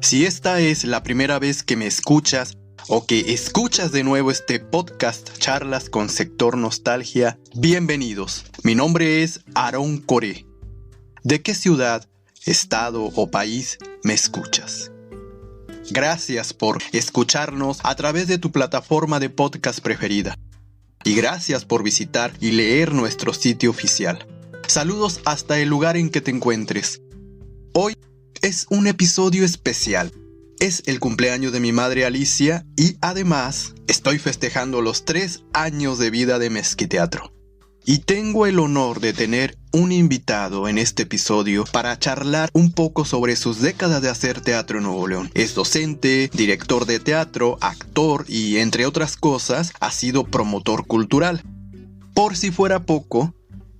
Si esta es la primera vez que me escuchas o que escuchas de nuevo este podcast Charlas con Sector Nostalgia, bienvenidos. Mi nombre es Aarón Coré. ¿De qué ciudad, estado o país me escuchas? Gracias por escucharnos a través de tu plataforma de podcast preferida. Y gracias por visitar y leer nuestro sitio oficial. Saludos hasta el lugar en que te encuentres. Hoy es un episodio especial. Es el cumpleaños de mi madre Alicia y además estoy festejando los 3 años de vida de Mezquiteatro. Y tengo el honor de tener un invitado en este episodio para charlar un poco sobre sus décadas de hacer teatro en Nuevo León. Es docente, director de teatro, actor y, entre otras cosas, ha sido promotor cultural. Por si fuera poco,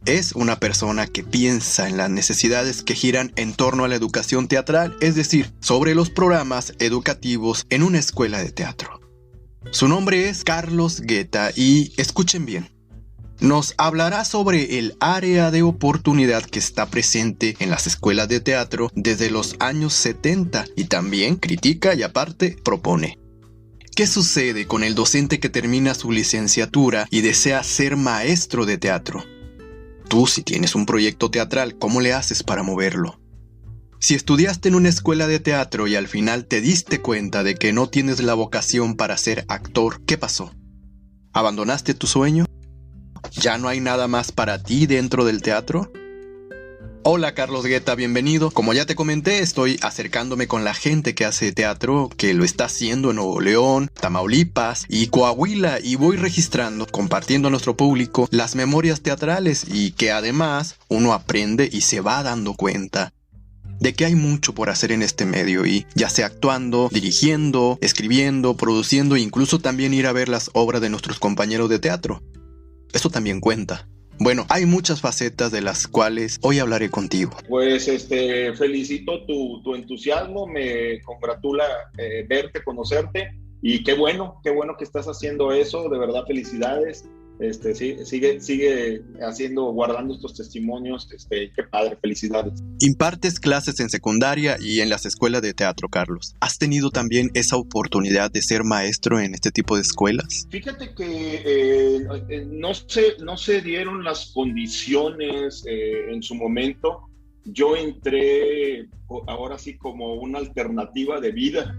es una persona que piensa en las necesidades que giran en torno a la educación teatral, es decir, sobre los programas educativos en una escuela de teatro. Su nombre es Carlos Guetta y, escuchen bien, nos hablará sobre el área de oportunidad que está presente en las escuelas de teatro desde los años 70 y también critica y aparte propone. ¿Qué sucede con el docente que termina su licenciatura y desea ser maestro de teatro? Tú, si tienes un proyecto teatral, ¿cómo le haces para moverlo? Si estudiaste en una escuela de teatro y al final te diste cuenta de que no tienes la vocación para ser actor, ¿qué pasó? ¿Abandonaste tu sueño? ¿Ya no hay nada más para ti dentro del teatro? Hola Carlos Guetta, bienvenido. Como ya te comenté, estoy acercándome con la gente que hace teatro, que lo está haciendo en Nuevo León, Tamaulipas y Coahuila, y voy registrando, compartiendo a nuestro público las memorias teatrales y que además uno aprende y se va dando cuenta de que hay mucho por hacer en este medio y ya sea actuando, dirigiendo, escribiendo, produciendo e incluso también ir a ver las obras de nuestros compañeros de teatro. Eso también cuenta. Bueno, hay muchas facetas de las cuales hoy hablaré contigo. Pues felicito tu entusiasmo, me congratula verte, conocerte y qué bueno que estás haciendo eso, de verdad felicidades. Sigue guardando estos testimonios, qué padre, felicidades. Impartes clases en secundaria y en las escuelas de teatro, Carlos. ¿Has tenido también esa oportunidad de ser maestro en este tipo de escuelas? Fíjate que no se dieron las condiciones en su momento. Yo entré ahora sí como una alternativa de vida,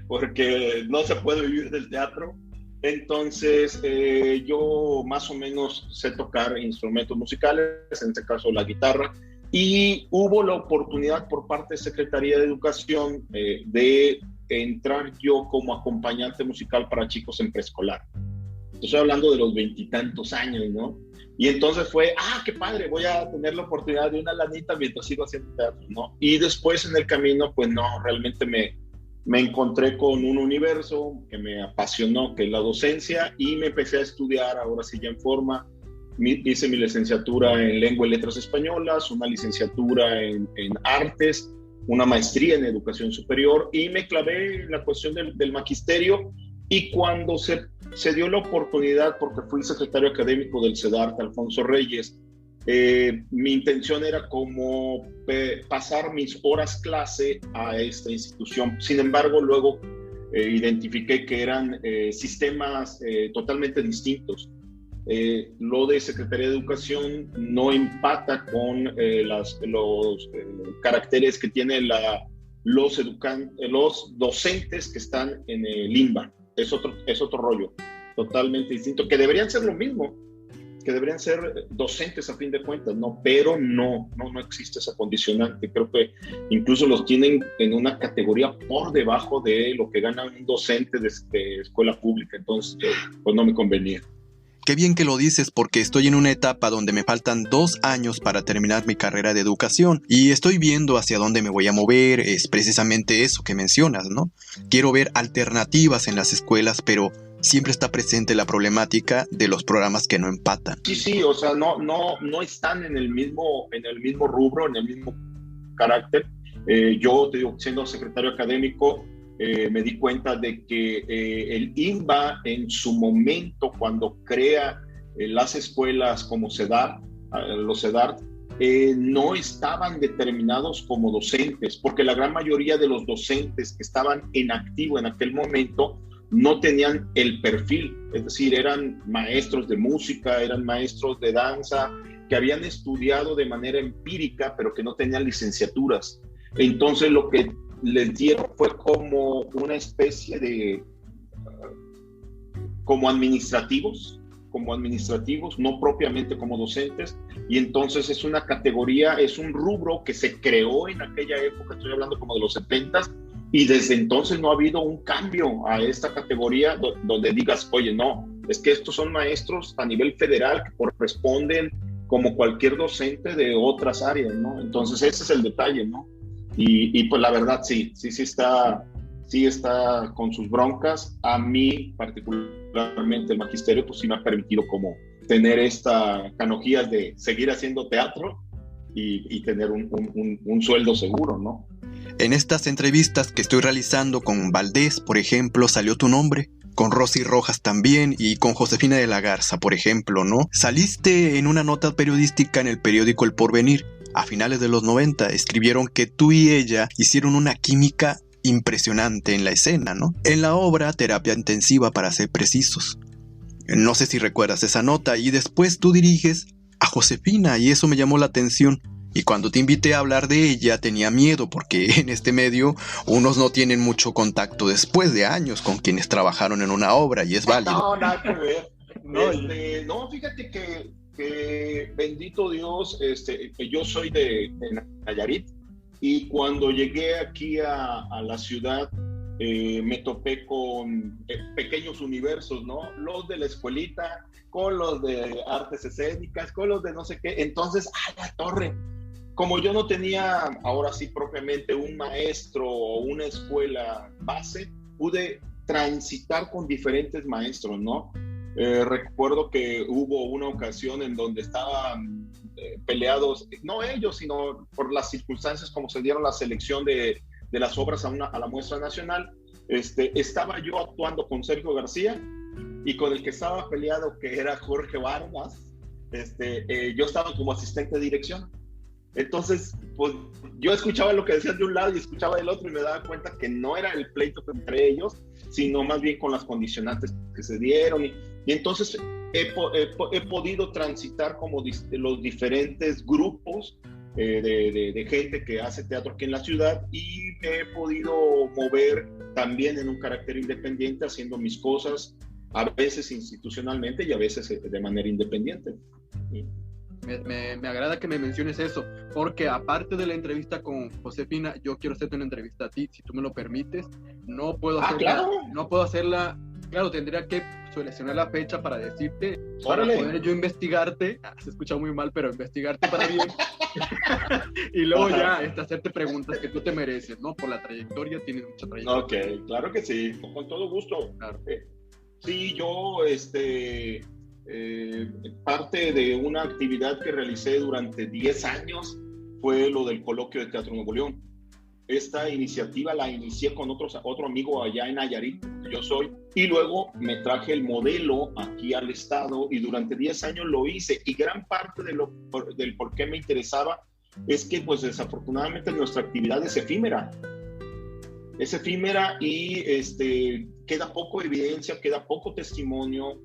porque no se puede vivir del teatro. Entonces, yo más o menos sé tocar instrumentos musicales, en este caso la guitarra, y hubo la oportunidad por parte de Secretaría de Educación de entrar yo como acompañante musical para chicos en preescolar. Estoy hablando de los 20 y tantos años, ¿no? Y entonces fue, qué padre, voy a tener la oportunidad de una lanita mientras sigo haciendo teatro, ¿no? Y después en el camino, pues no, realmente me encontré con un universo que me apasionó, que es la docencia, y me empecé a estudiar, ahora sí ya en forma. Hice mi licenciatura en Lengua y Letras Españolas, una licenciatura en Artes, una maestría en Educación Superior, y me clavé en la cuestión del magisterio. Y cuando se dio la oportunidad, porque fui secretario académico del CEDART, Alfonso Reyes, mi intención era como pasar mis horas clase a esta institución. Sin embargo, luego identifiqué que eran sistemas totalmente distintos. Lo de Secretaría de Educación no empata con los caracteres que tienen los docentes que están en el INBA. Es otro rollo, totalmente distinto, que deberían ser lo mismo, que deberían ser docentes a fin de cuentas, ¿no? Pero no existe esa condicionante. Creo que incluso los tienen en una categoría por debajo de lo que gana un docente de escuela pública. Entonces, pues no me convenía. Qué bien que lo dices, porque estoy en una etapa donde me faltan 2 años para terminar mi carrera de educación y estoy viendo hacia dónde me voy a mover. Es precisamente eso que mencionas, ¿no? Quiero ver alternativas en las escuelas, pero siempre está presente la problemática de los programas que no empatan. Sí, o sea, no están en el mismo rubro, en el mismo carácter. Yo, te digo, siendo secretario académico, me di cuenta de que el INBA en su momento, cuando crea las escuelas como CEDART, los CEDART, no estaban determinados como docentes, porque la gran mayoría de los docentes que estaban en activo en aquel momento no tenían el perfil, es decir, eran maestros de música, eran maestros de danza, que habían estudiado de manera empírica, pero que no tenían licenciaturas. Entonces lo que les dieron fue como una especie de, como administrativos, no propiamente como docentes, y entonces es una categoría, es un rubro que se creó en aquella época, estoy hablando como de los 70s, y desde entonces no ha habido un cambio a esta categoría donde digas, oye, no, es que estos son maestros a nivel federal que corresponden como cualquier docente de otras áreas, ¿no? Entonces ese es el detalle, ¿no? Y pues la verdad sí está con sus broncas. A mí particularmente el magisterio pues sí me ha permitido como tener esta canonjías de seguir haciendo teatro y tener un sueldo seguro, ¿no? En estas entrevistas que estoy realizando con Valdés, por ejemplo, salió tu nombre, con Rosy Rojas también y con Josefina de la Garza, por ejemplo, ¿no? Saliste en una nota periodística en el periódico El Porvenir. A finales de los 90 escribieron que tú y ella hicieron una química impresionante en la escena, ¿no? En la obra Terapia Intensiva, para ser precisos. No sé si recuerdas esa nota, y después tú diriges a Josefina y eso me llamó la atención. Y cuando te invité a hablar de ella tenía miedo porque en este medio unos no tienen mucho contacto después de años con quienes trabajaron en una obra y es válido. No, nada que ver. No, fíjate que bendito Dios, yo soy de Nayarit y cuando llegué aquí a la ciudad me topé con pequeños universos, ¿no? Los de la escuelita, con los de artes escénicas, con los de no sé qué. Entonces, ¡a la torre! Como yo no tenía ahora sí propiamente un maestro o una escuela base, pude transitar con diferentes maestros, ¿no? Recuerdo que hubo una ocasión en donde estaban peleados, no ellos, sino por las circunstancias como se dieron la selección de las obras a la muestra nacional. Estaba yo actuando con Sergio García y con el que estaba peleado, que era Jorge Vargas, yo estaba como asistente de dirección. Entonces, pues yo escuchaba lo que decían de un lado y escuchaba del otro y me daba cuenta que no era el pleito entre ellos, sino más bien con las condicionantes que se dieron. Y entonces he podido transitar como los diferentes grupos de gente que hace teatro aquí en la ciudad y me he podido mover también en un carácter independiente, haciendo mis cosas, a veces institucionalmente y a veces de manera independiente. Me agrada que me menciones eso, porque aparte de la entrevista con Josefina, yo quiero hacerte una entrevista a ti, si tú me lo permites. No puedo hacerla, claro, tendría que seleccionar la fecha para decirte, para poder yo investigarte, se escucha muy mal, pero investigarte para bien, y luego ya hacerte preguntas que tú te mereces, ¿no? Por la trayectoria, tienes mucha trayectoria. Ok, claro que sí, con todo gusto. Claro. Sí, yo, parte de una actividad que realicé durante 10 años fue lo del Coloquio de Teatro Nuevo León. Esta iniciativa la inicié con otro amigo allá en Nayarit, que yo soy, y luego me traje el modelo aquí al estado y durante 10 años lo hice. Y gran parte del por qué me interesaba es que pues desafortunadamente nuestra actividad es efímera y queda poco evidencia, queda poco testimonio.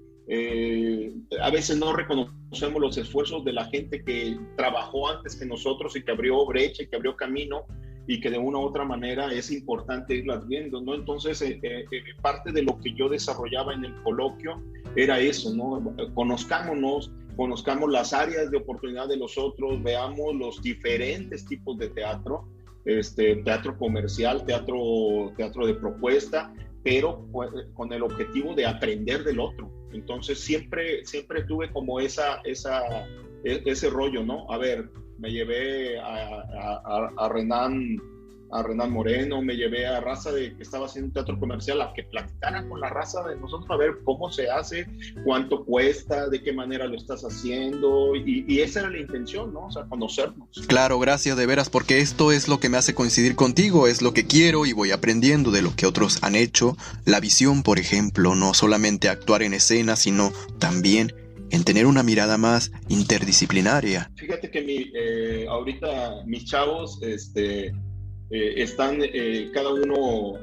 A veces no reconocemos los esfuerzos de la gente que trabajó antes que nosotros y que abrió brecha y que abrió camino y que de una u otra manera es importante irlas viendo, ¿no? Entonces, parte de lo que yo desarrollaba en el coloquio era eso, ¿no? Conozcamos las áreas de oportunidad de los otros, veamos los diferentes tipos de teatro, teatro comercial, teatro de propuesta, pero con el objetivo de aprender del otro. Entonces siempre tuve como ese rollo, ¿no? A ver, me llevé a Renan Moreno, me llevé a raza que estaba haciendo un teatro comercial a que platicaran con la raza de nosotros, a ver cómo se hace, cuánto cuesta, de qué manera lo estás haciendo, y esa era la intención, ¿no? O sea, conocernos. Claro, gracias de veras, porque esto es lo que me hace coincidir contigo, es lo que quiero y voy aprendiendo de lo que otros han hecho. La visión, por ejemplo, no solamente actuar en escena, sino también en tener una mirada más interdisciplinaria. Fíjate que ahorita mis chavos están cada uno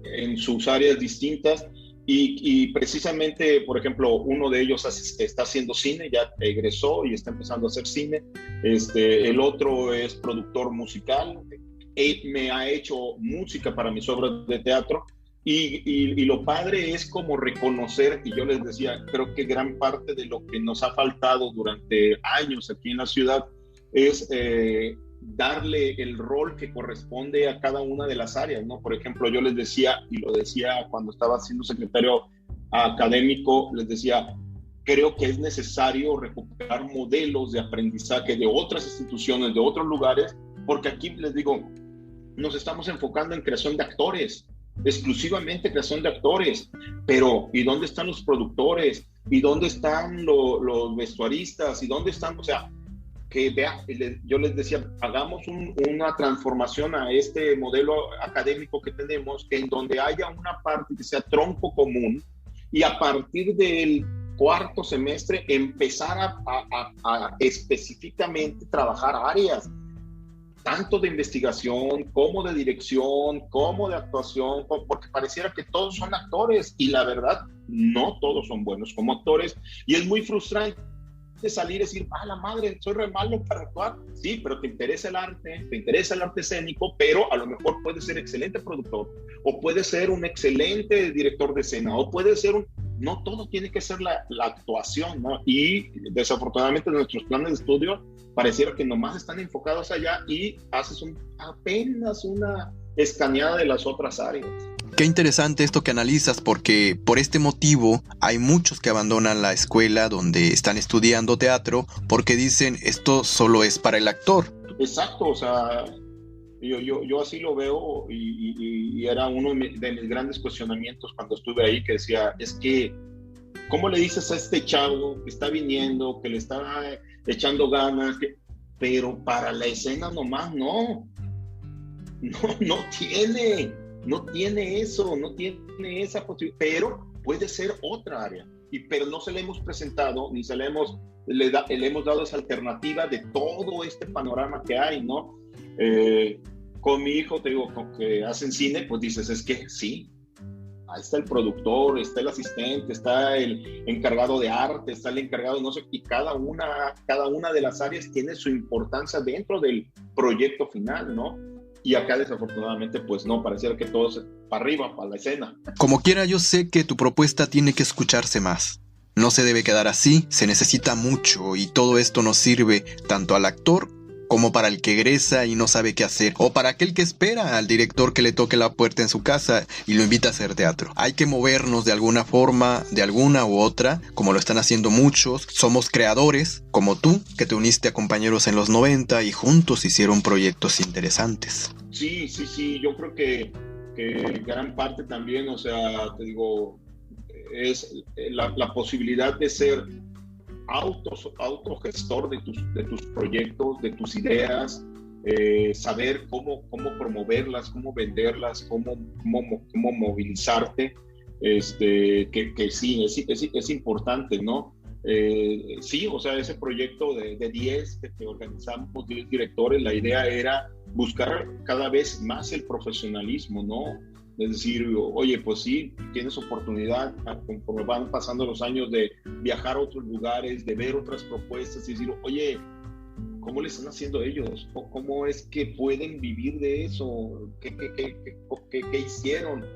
en sus áreas distintas y precisamente, por ejemplo, uno de ellos está haciendo cine, ya egresó y está empezando a hacer cine. El otro es productor musical, me ha hecho música para mis obras de teatro. Y lo padre es como reconocer, y yo les decía, creo que gran parte de lo que nos ha faltado durante años aquí en la ciudad es darle el rol que corresponde a cada una de las áreas, ¿no? Por ejemplo, yo les decía, y lo decía cuando estaba siendo secretario académico, les decía, creo que es necesario recuperar modelos de aprendizaje de otras instituciones, de otros lugares, porque aquí les digo, nos estamos enfocando en creación de actores, exclusivamente creación de actores, pero ¿y dónde están los productores? ¿Y dónde están los vestuaristas? ¿Y dónde están? O sea, yo les decía, hagamos una transformación a este modelo académico que tenemos, en donde haya una parte que sea tronco común y a partir del cuarto semestre empezar a específicamente trabajar áreas, tanto de investigación, como de dirección, como de actuación, porque pareciera que todos son actores y la verdad, no todos son buenos como actores y es muy frustrante salir y decir, la madre, soy re malo para actuar. Sí, pero te interesa el arte escénico, pero a lo mejor puedes ser excelente productor o puedes ser un excelente director de escena o puedes ser no todo tiene que ser la actuación, ¿no? Y desafortunadamente nuestros planes de estudio pareciera que nomás están enfocados allá y haces apenas una escaneada de las otras áreas. Qué interesante esto que analizas, porque por este motivo hay muchos que abandonan la escuela donde están estudiando teatro porque dicen esto solo es para el actor. Exacto, o sea, yo así lo veo y era uno de mis grandes cuestionamientos cuando estuve ahí, que decía, es que, ¿cómo le dices a este chavo que está viniendo, que le está echando ganas, pero para la escena nomás no tiene eso, no tiene esa posibilidad, pero puede ser otra área, pero no se le hemos presentado, ni le hemos dado esa alternativa de todo este panorama que hay, ¿no? Con mi hijo, te digo, con que hacen cine, pues dices, es que sí, ahí está el productor, está el asistente, está el encargado de arte, está el encargado, no sé, y cada una de las áreas tiene su importancia dentro del proyecto final, ¿no? Y acá desafortunadamente pues no, pareciera que todo es para arriba, para la escena. Como quiera, yo sé que tu propuesta tiene que escucharse más. No se debe quedar así, se necesita mucho y todo esto nos sirve tanto al actor como para el que egresa y no sabe qué hacer, o para aquel que espera al director que le toque la puerta en su casa y lo invita a hacer teatro. Hay que movernos de alguna forma, de alguna u otra, como lo están haciendo muchos. Somos creadores, como tú, que te uniste a compañeros en los 90 y juntos hicieron proyectos interesantes. Sí, yo creo que gran parte también, o sea, te digo, es la posibilidad de ser autogestor de tus proyectos, de tus ideas, saber cómo promoverlas, cómo venderlas, cómo movilizarte, que sí, es importante, ¿no? Sí, o sea, ese proyecto de 10 que organizamos, 10 directores, la idea era buscar cada vez más el profesionalismo, ¿no? Es decir, oye, pues sí, tienes oportunidad, conforme van pasando los años, de viajar a otros lugares, de ver otras propuestas y decir, oye, ¿cómo le están haciendo ellos? ¿Cómo es que pueden vivir de eso? ¿Qué hicieron?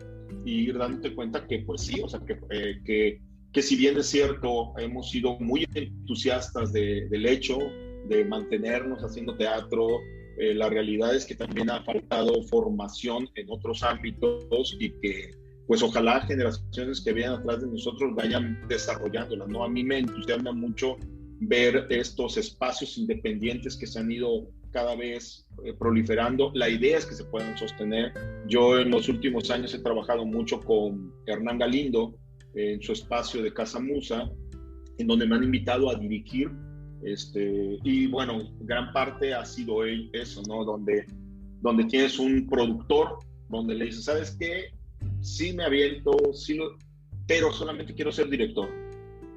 Y ir dándote cuenta que, pues sí, o sea, que si bien es cierto, hemos sido muy entusiastas del hecho de mantenernos haciendo teatro, la realidad es que también ha faltado formación en otros ámbitos y que pues ojalá generaciones que vienen atrás de nosotros vayan desarrollándola, ¿no? A mí me entusiasma mucho ver estos espacios independientes que se han ido cada vez proliferando. La idea es que se puedan sostener. Yo en los últimos años he trabajado mucho con Hernán Galindo en su espacio de Casa Musa, en donde me han invitado a dirigir. Y bueno, gran parte ha sido eso, ¿no? Donde tienes un productor, donde le dices, ¿sabes qué? Sí me aviento, pero solamente quiero ser director.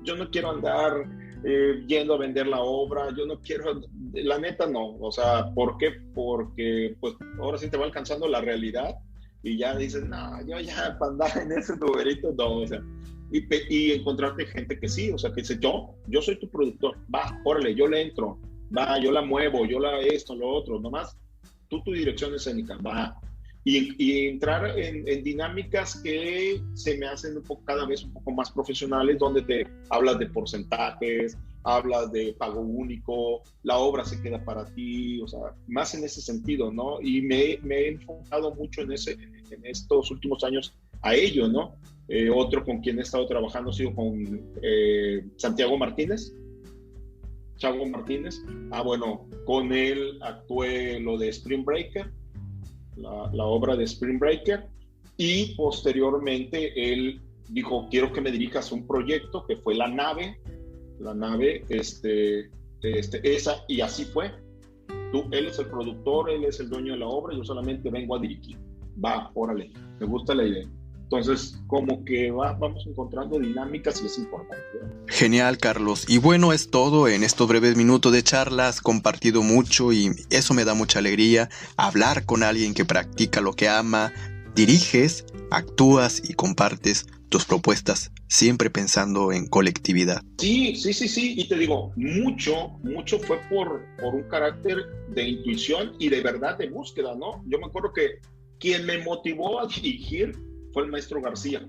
Yo no quiero andar yendo a vender la obra. Yo no quiero, la neta no. O sea, ¿por qué? Porque pues ahora sí te va alcanzando la realidad y ya dices, no, yo ya para andar en ese numerito, no, o sea. Y encontrarte gente que sí, o sea, que dice, yo soy tu productor, va, órale, yo le entro, va, yo la muevo, yo la esto, lo otro, nomás tu dirección escénica, va. Y entrar en dinámicas que se me hacen cada vez un poco más profesionales, donde te hablas de porcentajes, hablas de pago único, la obra se queda para ti, o sea, más en ese sentido, ¿no? Y me he enfocado mucho en estos últimos años a ello, ¿no? Otro con quien he estado trabajando ha sido con Santiago Martínez, Chavo Martínez. Bueno, con él actué lo de Spring Breaker, la obra de Spring Breaker, y posteriormente él dijo, quiero que me dirijas un proyecto que fue la nave, esa, y así fue. Él es el productor, él es el dueño de la obra, yo solamente vengo a dirigir. Va, órale, me gusta la idea. Entonces, como que vamos encontrando dinámicas y es importante. Genial, Carlos. Y bueno, es todo en estos breves minutos de charla. Has compartido mucho y eso me da mucha alegría. Hablar con alguien que practica lo que ama, diriges, actúas y compartes tus propuestas, siempre pensando en colectividad. Sí. Y te digo, mucho fue por un carácter de intuición y de verdad de búsqueda, ¿no? Yo me acuerdo que quien me motivó a dirigir fue el maestro García.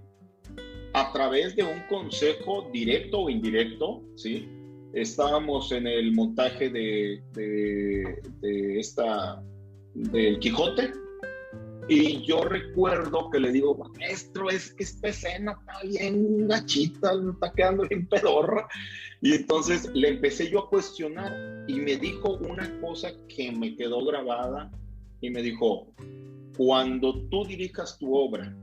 A través de un consejo directo o indirecto, ¿sí? Estábamos en el montaje del Quijote, y yo recuerdo que le digo, maestro, es que esta escena está bien gachita, está quedando bien pedorra. Y entonces le empecé yo a cuestionar y me dijo una cosa que me quedó grabada y me dijo, cuando tú dirijas tu obra,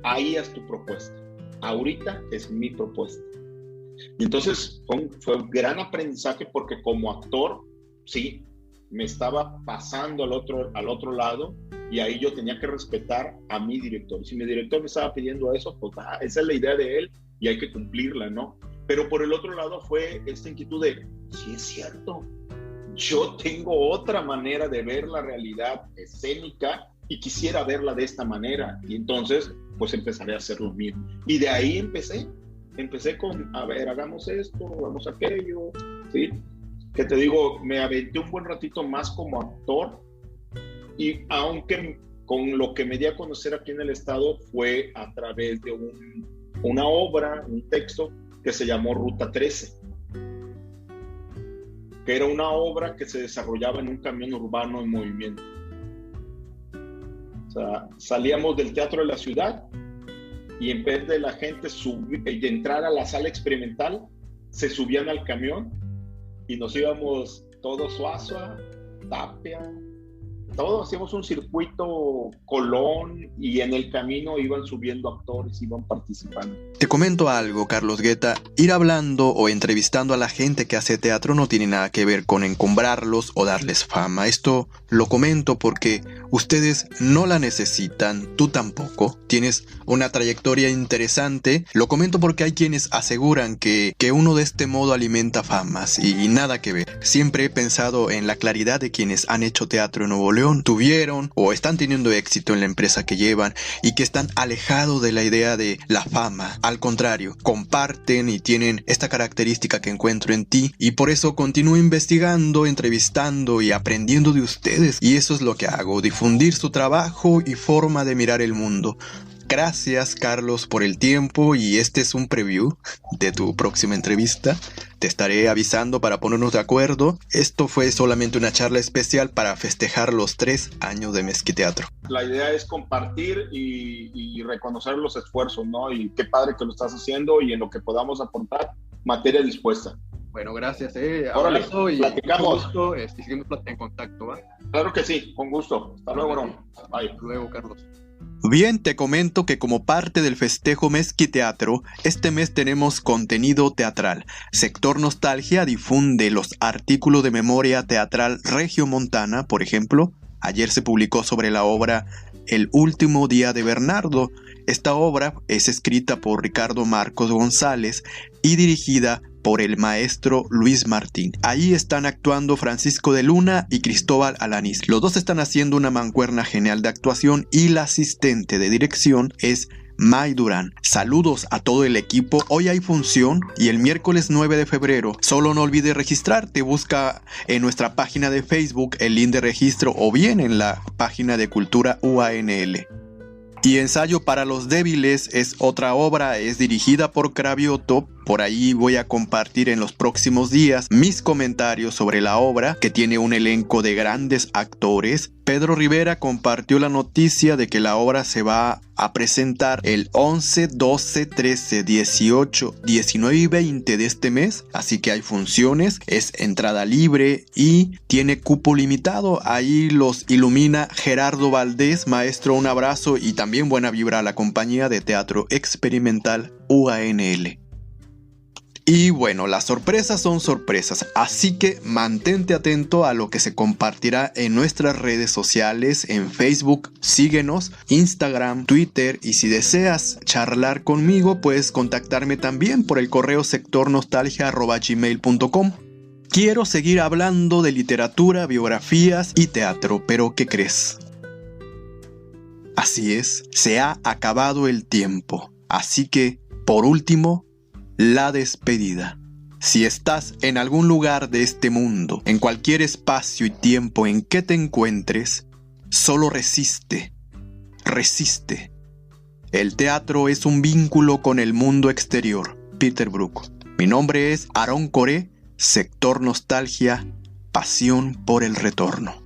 ahí es tu propuesta. Ahorita es mi propuesta. Y entonces fue un gran aprendizaje porque como actor, sí, me estaba pasando al otro lado y ahí yo tenía que respetar a mi director. Si mi director me estaba pidiendo eso, pues esa es la idea de él y hay que cumplirla, ¿no? Pero por el otro lado fue esta inquietud de, sí es cierto, yo tengo otra manera de ver la realidad escénica y quisiera verla de esta manera. Y entonces, pues empezaré a hacer lo mismo. Y de ahí empecé con, a ver, hagamos esto, hagamos aquello, ¿sí? Que te digo, me aventé un buen ratito más como actor, y aunque con lo que me di a conocer aquí en el estado fue a través de una obra, un texto que se llamó Ruta 13, que era una obra que se desarrollaba en un camión urbano en movimiento. O sea, salíamos del teatro de la ciudad y en vez de la gente entrar a la sala experimental, se subían al camión y nos íbamos todos Suazua, Tapia, todos hacíamos un circuito Colón y en el camino iban subiendo actores, iban participando. Te comento algo, Carlos Guetta, ir hablando o entrevistando a la gente que hace teatro no tiene nada que ver con encumbrarlos o darles fama. Esto lo comento porque ustedes no la necesitan, tú tampoco, tienes una trayectoria interesante. Lo comento porque hay quienes aseguran que uno de este modo alimenta famas y nada que ver. Siempre he pensado en la claridad de quienes han hecho teatro en Nuevo León, tuvieron o están teniendo éxito en la empresa que llevan y que están alejados de la idea de la fama. Al contrario, comparten y tienen esta característica que encuentro en ti y por eso continúo investigando, entrevistando y aprendiendo de ustedes. Y eso es lo que hago, difundir su trabajo y forma de mirar el mundo. Gracias, Carlos, por el tiempo y este es un preview de tu próxima entrevista. Te estaré avisando para ponernos de acuerdo. Esto fue solamente una charla especial para festejar los 3 años de Mezquiteatro. La idea es compartir y reconocer los esfuerzos, ¿no? Y qué padre que lo estás haciendo y en lo que podamos aportar, materia dispuesta. Bueno, gracias. Órale, abrazo y platicamos. Gusto, seguimos en contacto, ¿va? Claro que sí, con gusto. Hasta luego, bro. Bye. Hasta luego, Carlos. Bien, te comento que como parte del festejo Mezquiteatro, este mes tenemos contenido teatral. Sector Nostalgia difunde los artículos de memoria teatral regiomontana, por ejemplo. Ayer se publicó sobre la obra El último día de Bernardo. Esta obra es escrita por Ricardo Marcos González y dirigida por el maestro Luis Martín. Ahí están actuando Francisco de Luna y Cristóbal Alanís. Los dos están haciendo una mancuerna genial de actuación y la asistente de dirección es May Durán. Saludos a todo el equipo. Hoy hay función y el miércoles 9 de febrero. Solo no olvides registrarte. Busca en nuestra página de Facebook el link de registro o bien en la página de Cultura UANL. Y Ensayo para los Débiles es otra obra, es dirigida por Cravioto. Por ahí voy a compartir en los próximos días mis comentarios sobre la obra, que tiene un elenco de grandes actores. Pedro Rivera compartió la noticia de que la obra se va a presentar el 11, 12, 13, 18, 19 y 20 de este mes. Así que hay funciones, es entrada libre y tiene cupo limitado. Ahí los ilumina Gerardo Valdés. Maestro, un abrazo y también buena vibra a la compañía de teatro experimental UANL. Y bueno, las sorpresas son sorpresas, así que mantente atento a lo que se compartirá en nuestras redes sociales, en Facebook, síguenos, Instagram, Twitter, y si deseas charlar conmigo puedes contactarme también por el correo sectornostalgia@gmail.com. Quiero seguir hablando de literatura, biografías y teatro, pero ¿qué crees? Así es, se ha acabado el tiempo, así que, por último, la despedida. Si estás en algún lugar de este mundo, en cualquier espacio y tiempo en que te encuentres, solo resiste. Resiste. El teatro es un vínculo con el mundo exterior. Peter Brook. Mi nombre es Aarón Coré, Sector Nostalgia, pasión por el retorno.